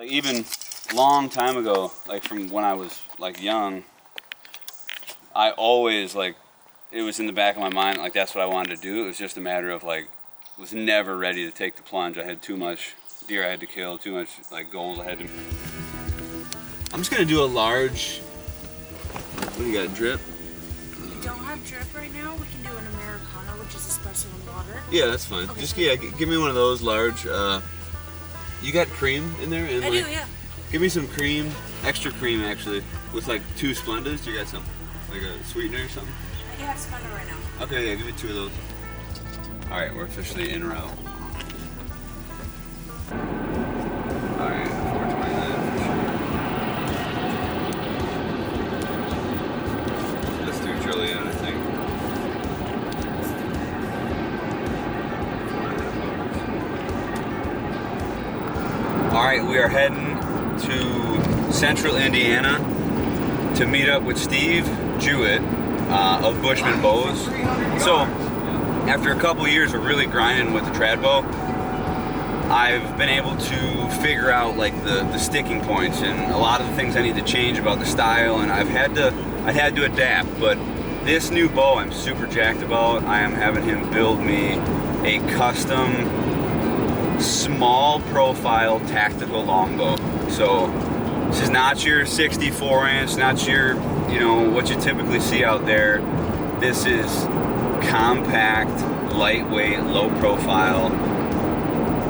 Like even long time ago, like from when I was like young, I always like, it was in the back of my mind, like that's what I wanted to do. It was just a matter of like, was never ready to take the plunge. I had too much deer I had to kill, too much like goals I had to. I'm just gonna do a large, what do you got, drip? We don't have drip right now. We can do an Americano, which is espresso in water. Yeah, that's fine. Okay. Just give me one of those large. You got cream in there? And I like, do, yeah. Give me some cream, extra cream actually, with like 2 Splendas. Do you got some, like a sweetener or something? I do have Splenda right now. Okay, yeah, give me 2 of those. All right, we're officially en route. All right, 429 for sure. Let's do Julian, I think. All right, we are heading to Central Indiana to meet up with Steve Jewitt of Bushman Bows. So, after a couple years of really grinding with the trad bow, I've been able to figure out like the sticking points and a lot of the things I need to change about the style, and I had to adapt. But this new bow I'm super jacked about. I am having him build me a custom small profile tactical longbow. So this is not your 64 inch, not your, you know, what you typically see out there. This is compact, lightweight, low profile,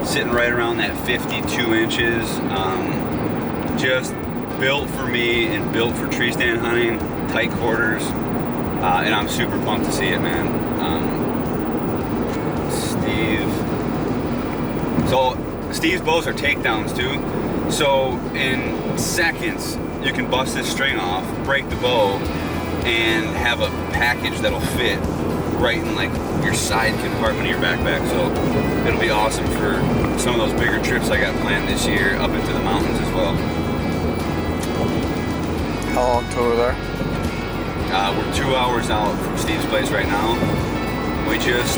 sitting right around that 52 inches. Just built for me and built for tree stand hunting, tight quarters, and I'm super pumped to see it, man. So Steve's bows are takedowns too. So in seconds, you can bust this string off, break the bow, and have a package that'll fit right in like your side compartment of your backpack. So it'll be awesome for some of those bigger trips I got planned this year up into the mountains as well. How long total there? We're 2 hours out from Steve's place right now. We just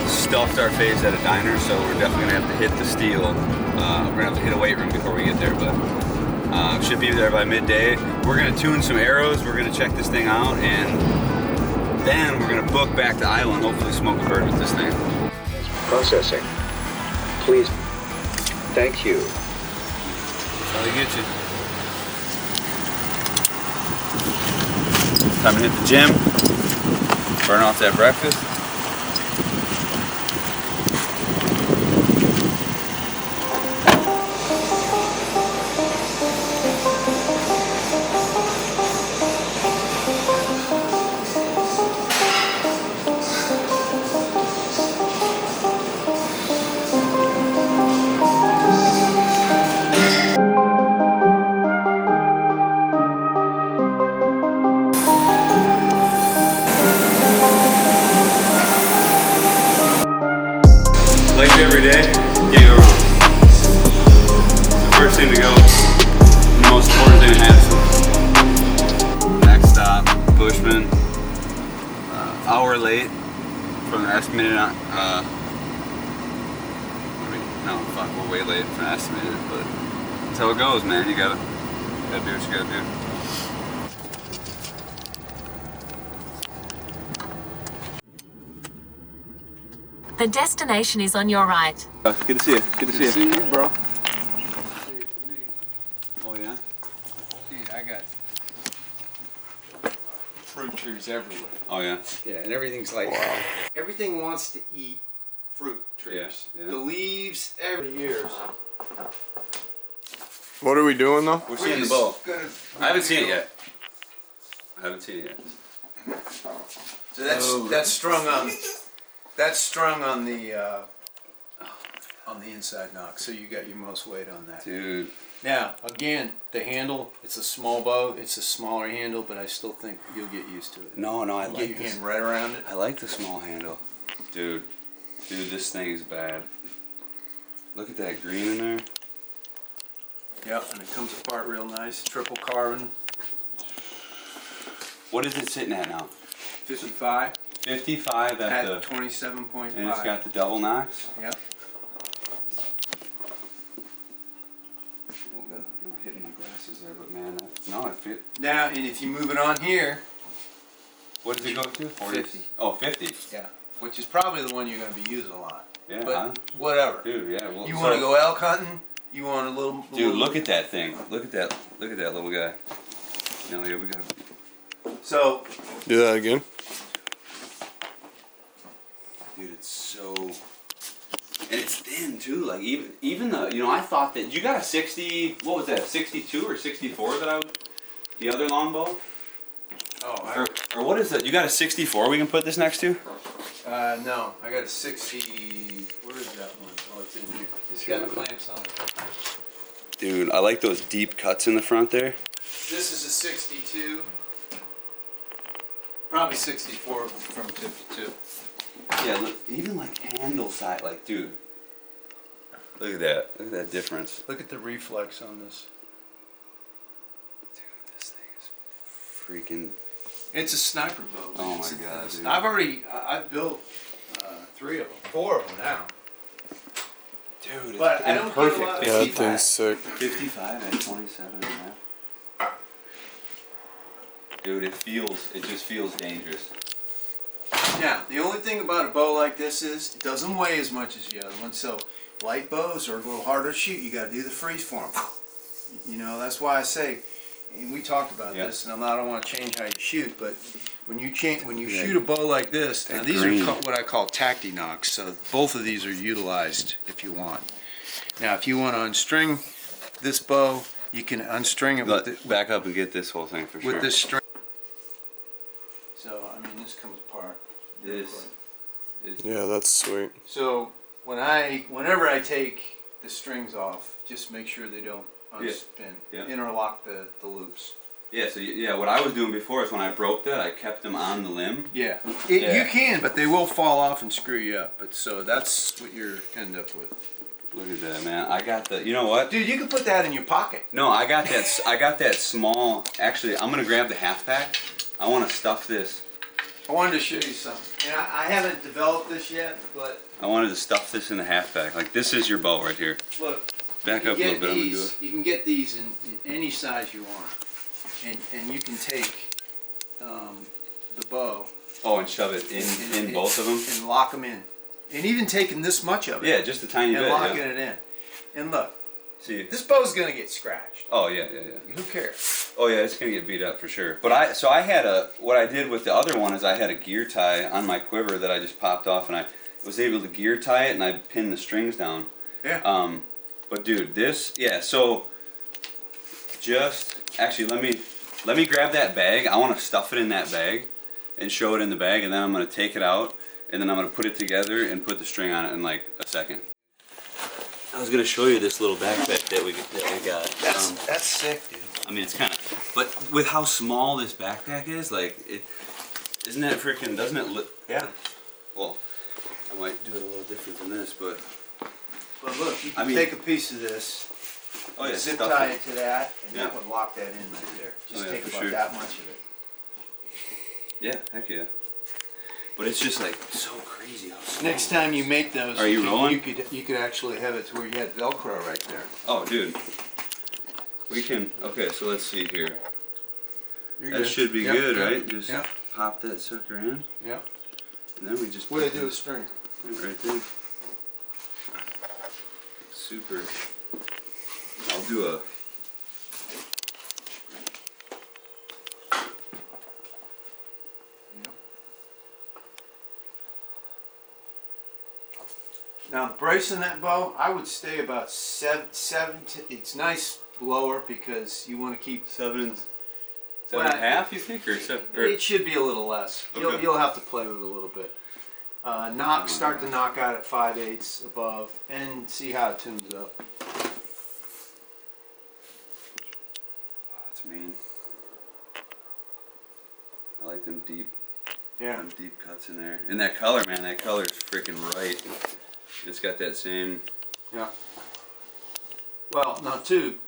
stuffed our face at a diner, so we're definitely gonna have to hit the steel. We're gonna have to hit a weight room before we get there, but should be there by midday. We're gonna tune some arrows, we're gonna check this thing out, and then we're gonna book back to Iowa and hopefully smoke a bird with this thing. Processing. Please. Thank you. That's how they get you. Time to hit the gym, burn off that breakfast. Like every day, get your room. The first thing to go, the most important thing to have. Next stop, Bushman. Hour late from the estimated, we're way late from the estimated, but that's how it goes, man. You gotta do what you gotta do. The destination is on your right. Good to see you. Good to see you. See you, bro. Oh yeah? Dude, I got fruit trees everywhere. Oh yeah? Yeah, and everything's like, wow. Everything wants to eat fruit trees. Yeah, yeah. The leaves, every years. What are we doing though? We're seeing the bow. I haven't seen it yet. So that's strung on the inside knock. So you got your most weight on that. Dude. Now, again, the handle, it's a small bow, it's a smaller handle, but I still think you'll get used to it. No, I like Get your hand right around it. I like the small handle. Dude, this thing is bad. Look at that green in there. Yep, and it comes apart real nice. Triple carbon. What is it sitting at now? 55. 55 at the 27.5. and it's got the double knocks. Yep. hitting my glasses there, but man, no, it fit. Now, and if you move it on here, What does it go to? 50. Oh, 50. yeah, which is probably the one you're going to be using a lot. Yeah, But whatever. dude, yeah. Well, You want to go elk hunting? You want a little? Dude, look at that thing. Look at that little guy. No, yeah, we got. So. Do that again. Dude, it's so. And it's thin too. Like even the I thought that you got a 60. What was that? 62 or 64 that I was. The other longbow. Oh, Or what is it? You got a 64 we can put this next to? no, I got a 60. Where is that one? Oh, it's in here. It's got clamps on it. Dude, I like those deep cuts in the front there. This is a 62. Probably 64 from 52. Yeah, look, even like handle side, like dude. Look at that. Look at that difference. Look at the reflex on this. Dude, this thing is freaking. It's a sniper bow. Oh my god, dude. I've built 3 of them, 4 of them now. Dude, it's But I don't get a perfect. lot of- Yeah, that thing's sick. 55 at 27, man. Dude, it just feels dangerous. Now, the only thing about a bow like this is it doesn't weigh as much as the other one. So, light bows are a little harder to shoot. You got to do the freeze form. That's why I say, and we talked about this, and I don't want to change how you shoot, but when you shoot a bow like this, now these are what I call tacti knocks. So both of these are utilized if you want. Now, if you want to unstring this bow, you can unstring it Back up and get this whole thing for sure. with this string. So, I mean, this comes apart. This is Yeah, that's sweet. So whenever I take the strings off, just make sure they don't unspin. Yeah. Interlock the loops. Yeah, so what I was doing before is when I broke that, I kept them on the limb. Yeah. Yeah. You can, but they will fall off and screw you up. But so that's what you end up with. Look at that, man. I got the. You know what? Dude, you can put that in your pocket. No, I got that. I got that small. Actually, I'm gonna grab the half pack. I want to stuff this. I wanted to show you something. And I haven't developed this yet, but I wanted to stuff this in the half pack. Like this is your bow right here. look. Back you up a can little get bit. I'm gonna do these- it. You can get these in any size you want. And you can take the bow Oh, and shove it in both of them. and lock them in. And even taking this much of it. Yeah, just a tiny And bit. locking Yeah. it in. And look, See. this bow's gonna get scratched. Oh yeah. Who cares? Oh yeah, it's gonna get beat up for sure. But I had what I did with the other one is I had a gear tie on my quiver that I just popped off, and I was able to gear tie it, and I pinned the strings down. Yeah. But dude, so just actually let me grab that bag. I want to stuff it in that bag and show it in the bag, and then I'm gonna take it out, and then I'm gonna put it together and put the string on it in like a second. I was gonna show you this little backpack that we got. That's sick, dude. I mean, it's kind of, but with how small this backpack is, like isn't that freaking? Doesn't it look? Yeah. Well, I might do it a little different than this, but. But look, you can I mean- take a piece of this, Oh yeah, zip stuff tie it. it to that, and that Yeah. would lock that in right there. Just Oh, yeah, take for about sure. that much of it. Yeah, heck yeah. But it's just like so crazy how small. Next time you make those, Are you rolling? You could actually have it to where you had Velcro right there. Oh, dude. We can. Okay, so let's see here. You're That good. should be Yep, good, yep, right? Just yep. pop that sucker in, Yep. and then we just. What do I put do the- with string? Right there. Super. I'll do a. Now, bracing that bow, I would stay about seven to, it's nice lower because you want to keep. 7 and Well, 7.5, you think, or 7? Or, It should be a little less. Okay. You'll have to play with it a little bit. Start to knock out at 5/8 above, and see how it tunes up. that's mean. I like them deep cuts in there. And that color, man, that color is freaking right. It's got that same. Yeah. Well, now too,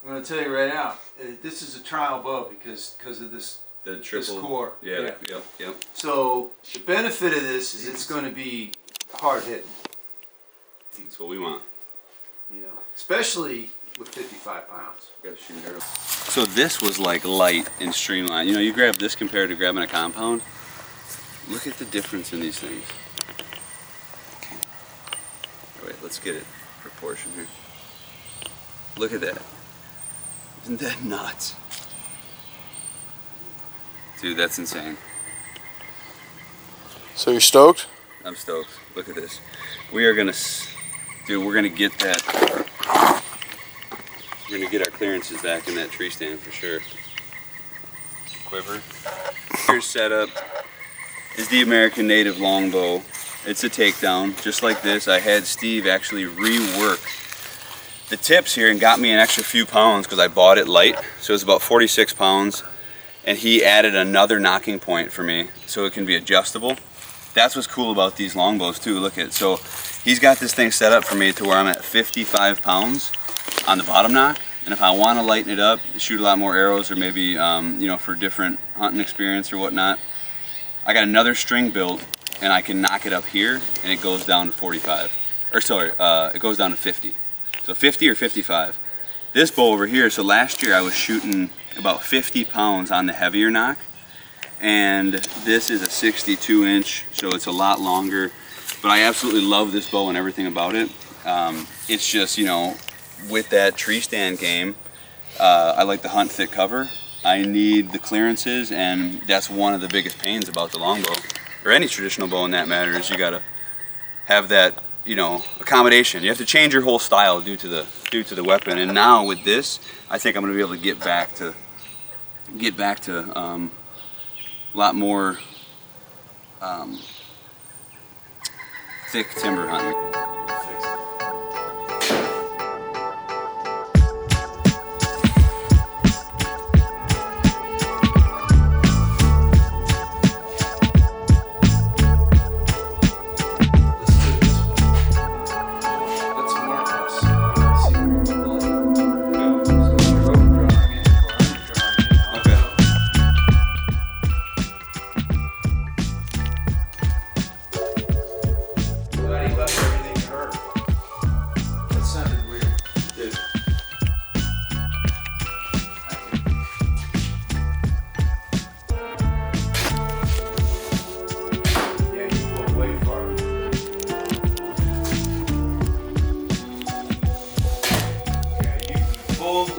I'm going to tell you right now, this is a trial bow because of this. The triple core. Yeah. Yep. So the benefit of this is it's going to be hard hitting. That's what we want. You know, especially with 55 pounds. Gotta shoot arrows. So this was like light and streamlined. You know, you grab this compared to grabbing a compound. Look at the difference in these things. Okay. Wait, let's get it proportion here. Look at that. Isn't that nuts? Dude, that's insane. So you're stoked? I'm stoked. Look at this. We are gonna, dude, we're gonna get that. We're gonna get our clearances back in that tree stand for sure. Quiver. Here's setup. Is the American Native Longbow. It's a takedown, just like this. I had Steve actually rework the tips here and got me an extra few pounds because I bought it light. So it's about 46 pounds. And he added another knocking point for me so it can be adjustable. That's what's cool about these longbows too. Look at it. So he's got this thing set up for me to where I'm at 55 pounds on the bottom knock. And if I want to lighten it up, shoot a lot more arrows, or maybe you know, for different hunting experience or whatnot, I got another string built and I can knock it up here and it goes down to 45. Or sorry, it goes down to 50. So 50 or 55. This bow over here, so last year I was shooting about 50 pounds on the heavier knock, and this is a 62 inch, so it's a lot longer, but I absolutely love this bow and everything about it. It's just, you know, with that tree stand game, I like to hunt thick cover. I need the clearances, and that's one of the biggest pains about the longbow, or any traditional bow in that matter, is you gotta have that, you know, accommodation. You have to change your whole style due to the weapon. And now with this, I think I'm going to be able to get back to a lot more thick timber hunting.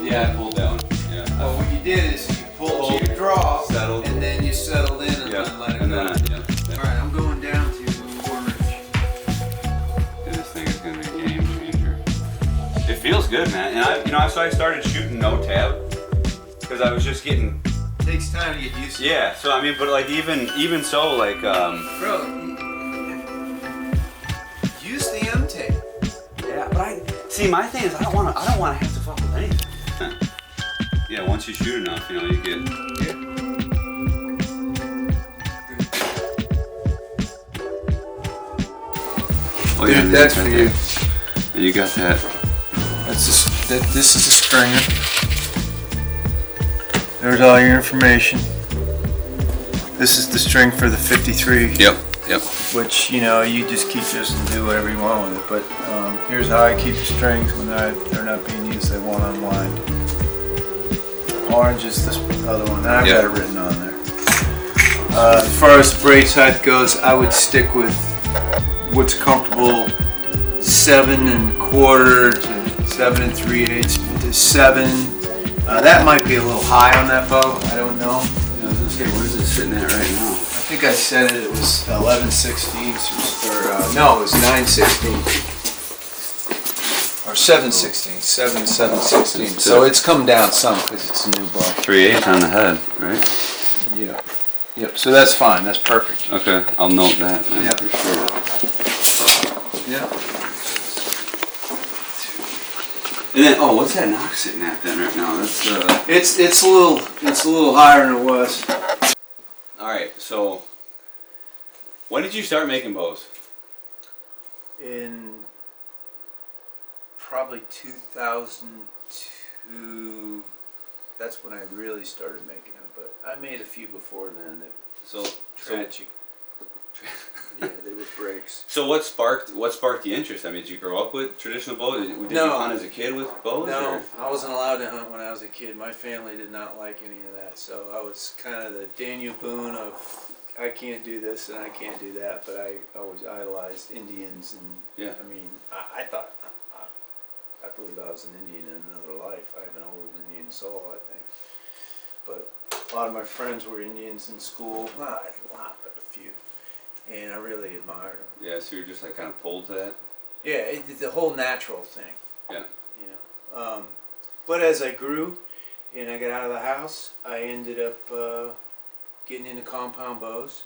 Yeah, I pulled that one. Yeah. Well, what you did is you pulled to your draw, settled, and then you settled in and then let it go. Yeah. All right, I'm going down to a quarter inch. Dude, this thing is gonna be a game changer. It feels good, man. And I started shooting no tab because I was just getting. It takes time to get used to. Yeah. So I mean, but like even so, like. Bro, use the M tape. Yeah, but my thing is I don't want to have to fuck with anything. Yeah, once you shoot enough, you know, you get. Oh yeah, dude, that's for you. And you got that. This is a stringer. There's all your information. This is the string for the 53. Yep. Which, you know, you just keep this and do whatever you want with it. But here's how I keep the strings when they're not being used. They won't unwind. Orange is this other one. I've got it written on there. As far as the brace height goes, I would stick with what's comfortable, 7 1/4 to 7 3/8 to 7. That might be a little high on that bow. I don't know. I was gonna say, where's it sitting at right now? I think I said it was 11/16 or no, it was 9/16 or 7/16, 7/16. So it's come down some because it's a new bow. 3/8 on the head, right? Yeah. Yep. So that's fine. That's perfect. Okay, I'll note that. Yeah. For sure. Yeah. And then, what's that knock sitting at then right now? That's It's a little higher than it was. All right. So, when did you start making bows? In probably 2002. That's when I really started making them, but I made a few before then. That So tragic. Yeah, they were breaks. So what sparked the interest? I mean, did you grow up with traditional bows? Did you No. hunt as a kid with bows? No, or? I wasn't allowed to hunt when I was a kid. My family did not like any of that, so I was kind of the Daniel Boone of I can't do this and I can't do that. But I always idolized Indians, and Yeah. I mean, I thought I believe I was an Indian in another life. I have an old Indian soul, I think. But a lot of my friends were Indians in school. Well, not a lot, but a few, and I really admired them. Yeah, so you're just like kind of pulled to that. Yeah, the whole natural thing. Yeah. You know, but as I grew and I got out of the house, I ended up getting into compound bows.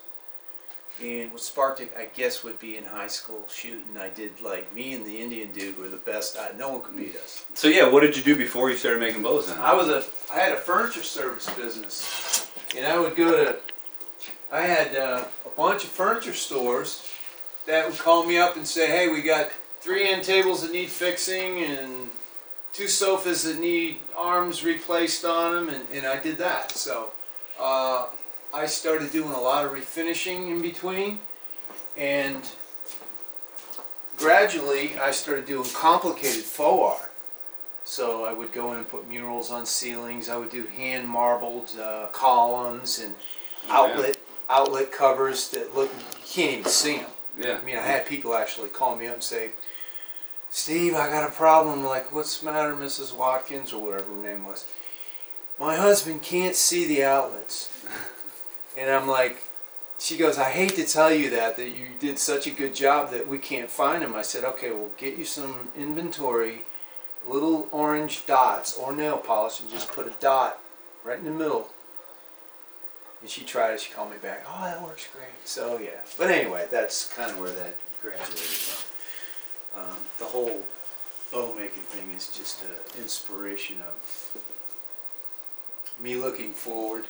And what sparked it, I guess, would be in high school shooting. I did, like, me and the Indian dude were the best. No one could beat us. So yeah, what did you do before you started making bows then? I had a furniture service business, and I would go to. I had a bunch of furniture stores that would call me up and say, "Hey, we got 3 end tables that need fixing and 2 sofas that need arms replaced on them," and I did that. So I started doing a lot of refinishing in between, and gradually I started doing complicated faux art. So I would go in and put murals on ceilings. I would do hand marbled columns and outlet covers that look, you can't even see them. Yeah. I mean, I had people actually call me up and say, "Steve, I got a problem." I'm like, "What's the matter, Mrs. Watkins?" or whatever her name was. "My husband can't see the outlets." And I'm like, she goes, "I hate to tell you that you did such a good job that we can't find them." I said, "Okay, we'll get you some inventory, little orange dots or nail polish, and just put a dot right in the middle." And she tried it. She called me back. "Oh, that works great." So yeah. But anyway, that's kind of where that graduated from. The whole bow making thing is just an inspiration of me looking forward.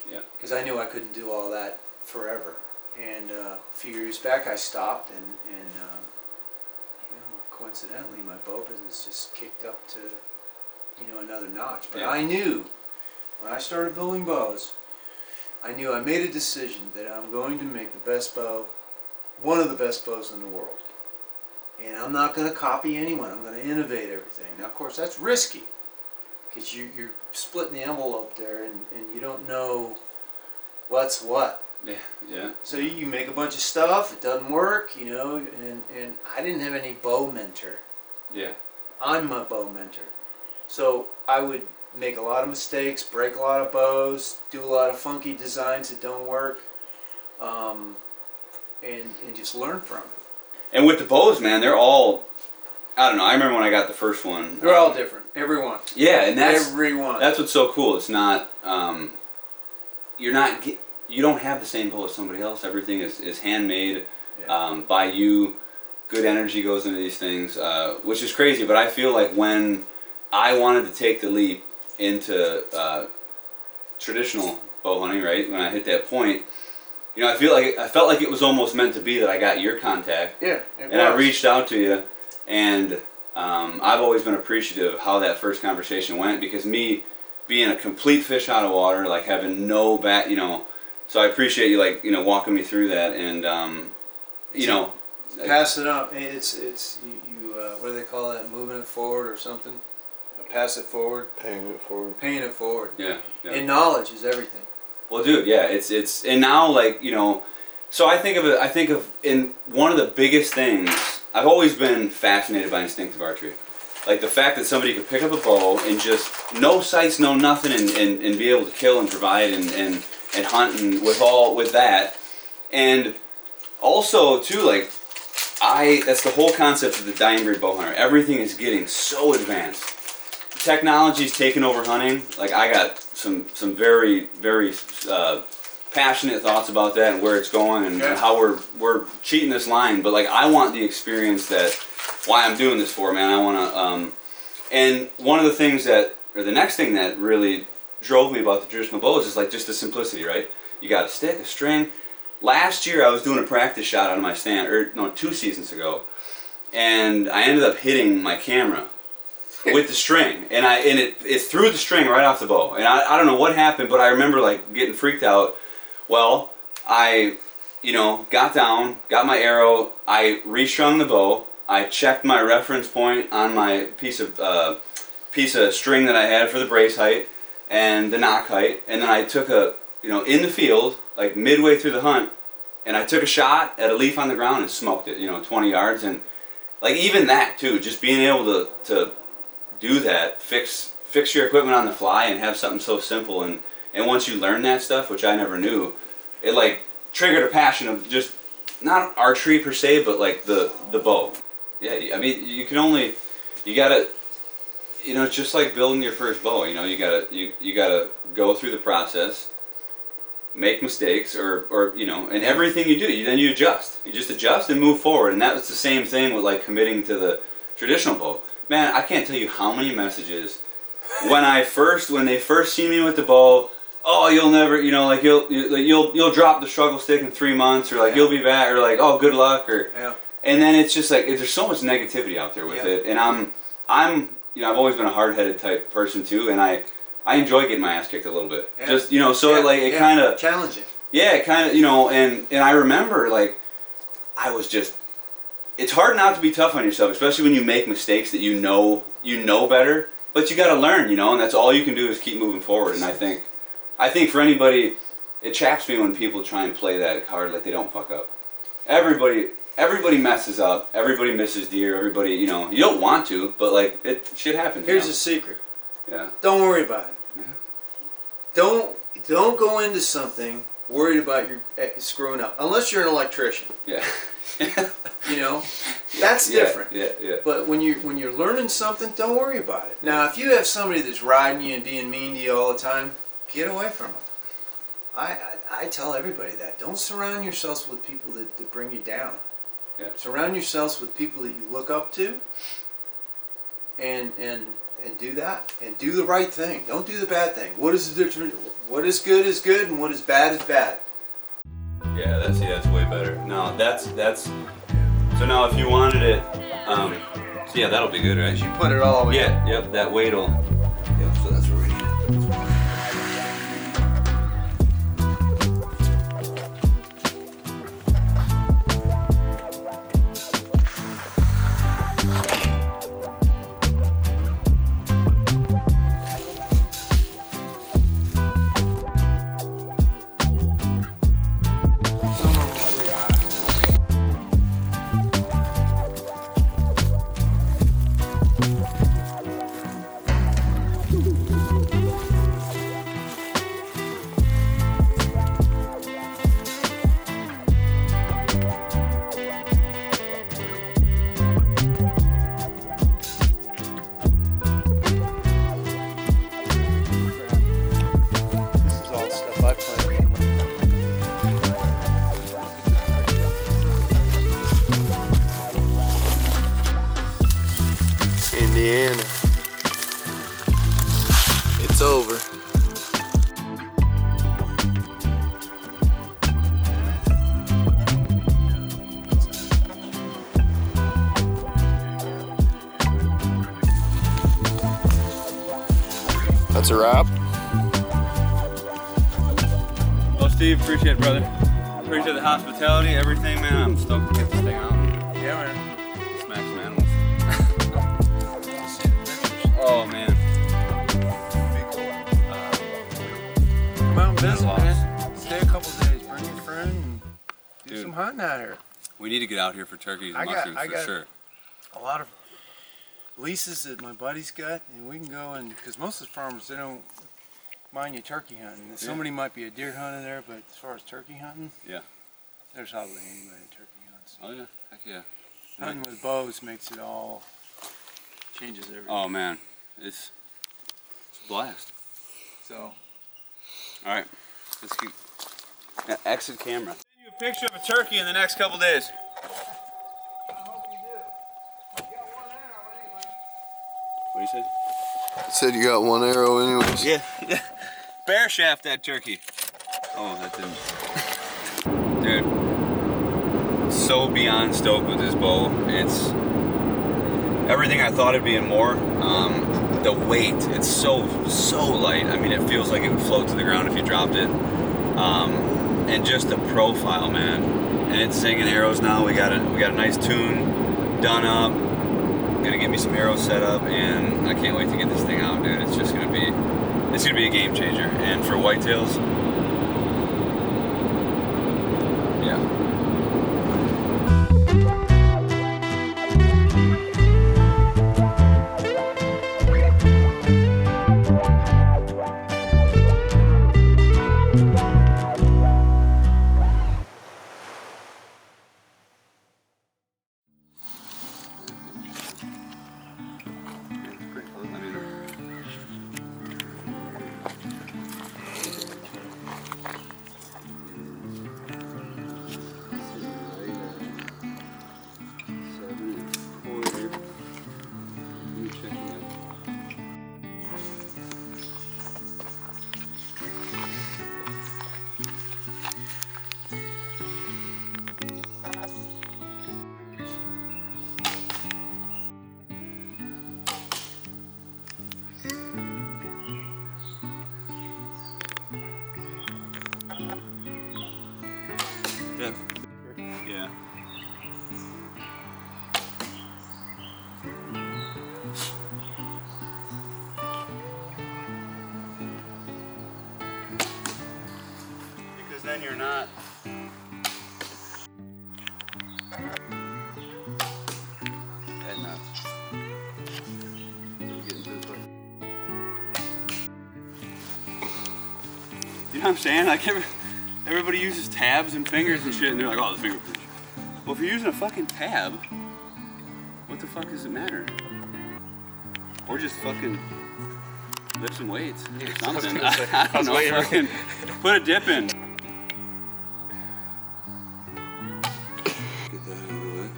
Yeah. Because I knew I couldn't do all that forever. And a few years back I stopped, and coincidentally my bow business just kicked up to another notch. But Yeah. I knew when I started building bows, I knew I made a decision that I'm going to make the best bow, one of the best bows in the world. And I'm not going to copy anyone. I'm going to innovate everything. Now, of course, that's risky, because you're splitting the envelope there, and you don't know what's what. Yeah. Yeah. So you make a bunch of stuff, it doesn't work, and I didn't have any bow mentor. Yeah. I'm my bow mentor. So I would make a lot of mistakes, break a lot of bows, do a lot of funky designs that don't work, and just learn from it. And with the bows, man, they're all, I don't know, I remember when I got the first one. They're all different, everyone. Yeah, and Everyone. that's what's so cool. It's not, you don't have the same bow as somebody else. Everything is handmade by you. Good energy goes into these things, which is crazy. But I feel like when I wanted to take the leap into traditional bow hunting, right, when I hit that point, I felt like it was almost meant to be that I got your contact. Yeah, I reached out to you, and I've always been appreciative of how that first conversation went, because me being a complete fish out of water, like having no back, so I appreciate you walking me through that, and pass it up. It's you what do they call that? Moving it forward or something? Pass it forward. Paying it forward. Paying it forward. Yeah. And knowledge is everything. Well, dude, yeah, it's and now so I think of in one of the biggest things. I've always been fascinated by instinctive archery, like the fact that somebody could pick up a bow and just no sights, no nothing, and be able to kill and provide and hunt and with that, and also too that's the whole concept of the dying breed bow hunter. Everything is getting so advanced. Technology's taken over hunting. Like, I got some very, very passionate thoughts about that and where it's going and how we're cheating this line. But I want the experience why I'm doing this for, man. I want to. And one of the things the next thing that really drove me about the traditional bows is just the simplicity, right? You got a stick, a string. Last year I was doing a practice shot out of my stand, 2 seasons ago, and I ended up hitting my camera with the string, and it threw the string right off the bow, and I don't know what happened, but I remember getting freaked out. Well, I you know, got down, got my arrow, I restrung the bow, I checked my reference point on my piece of string that I had for the brace height and the knock height, and then I took in the field, like midway through the hunt, and I took a shot at a leaf on the ground and smoked it, 20 yards, and like even that too, just being able to do that, fix your equipment on the fly and have something so simple, and once you learn that stuff, which I never knew, it like triggered a passion of just not archery per se, but like the bow. Yeah, I mean you gotta, it's just like building your first bow. You gotta go through the process, make mistakes, or and everything you do, then you adjust. You just adjust and move forward, and that was the same thing with like committing to the traditional bow. Man, I can't tell you how many messages when they first see me with the bow. Oh, you'll never, you'll drop the struggle stick in 3 months, or like you'll be back, or like, oh, good luck, or and then it's just like there's so much negativity out there with it, and I'm I've always been a hard-headed type person too, and I enjoy getting my ass kicked a little bit. Just it kind of challenging. Yeah, it kind of and I remember like I was just. It's hard not to be tough on yourself, especially when you make mistakes that you know better, but you got to learn, and that's all you can do is keep moving forward. And I think for anybody, it chaps me when people try and play that card like they don't fuck up. Everybody messes up. Everybody misses deer. Everybody, you don't want to, but like shit happens. Here's a secret. Yeah. Don't worry about it. Yeah. Don't go into something worried about your screwing up, unless you're an electrician. Yeah. That's different. Yeah. But when you're learning something, don't worry about it. Now, if you have somebody that's riding you and being mean to you all the time, get away from them. I tell everybody that. Don't surround yourselves with people that bring you down. Yeah. Surround yourselves with people that you look up to, and do that, and do the right thing. Don't do the bad thing. What is the difference? What is good, and what is bad. Yeah, that's way better. No, that's so now if you wanted it, so yeah, that'll be good, right? You put it all the way. Yeah, yep, that weight'll. Yep, so that's where we need it. Indiana. It's over. That's a wrap. Well, Steve, appreciate it, brother. Appreciate the hospitality, everything, man. I'm stoked to get this thing out. Yeah, man. Smack some animals. Oh, man. Come out and visit, Lost. man. Stay a couple days. Bring your friend and do some hunting out here. We need to get out here for turkeys and I mushrooms got- for sure. A lot of leases that my buddy's got, and we can go and, because most of the farmers, they don't mind you turkey hunting. Somebody might be a deer hunter there, but as far as turkey hunting, Yeah. there's hardly anybody that turkey hunts. Oh, yeah. Heck yeah. Hunting with bows makes it all, changes everything. Oh, man. It's a blast. So, All right. Let's keep. Exit camera. Send you a picture of a turkey in the next couple days. I hope you do. You got one arrow anyway. What do you say? I said you got one arrow anyways. Yeah. Bear shaft that turkey. Oh, that didn't. Dude, so beyond stoked with this bow. It's everything I thought it'd be and more. The weight, it's so light. I mean, it feels like it would float to the ground if you dropped it. and just the profile, man. And it's singing arrows now. We got a nice tune done up. Gonna get me some arrows set up, and I can't wait to get this thing out, dude. It's just gonna be a game changer. And for whitetails, yeah. Yeah. Because then you're not. Head nuts. You know what I'm saying? Like everybody uses tabs and fingers and shit, and they're like, oh, the finger pinch. Well, if you're using a fucking tab, what the fuck does it matter? Or just fucking lift some weights or something. I don't know. Fucking put a dip in. Get that out of the way.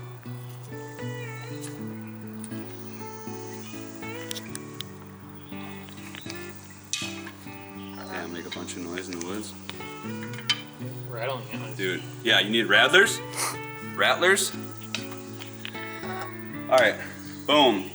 Yeah, make a bunch of noise in the woods. Rattling it. Dude, yeah, you need rattlers? Rattlers? All right, boom.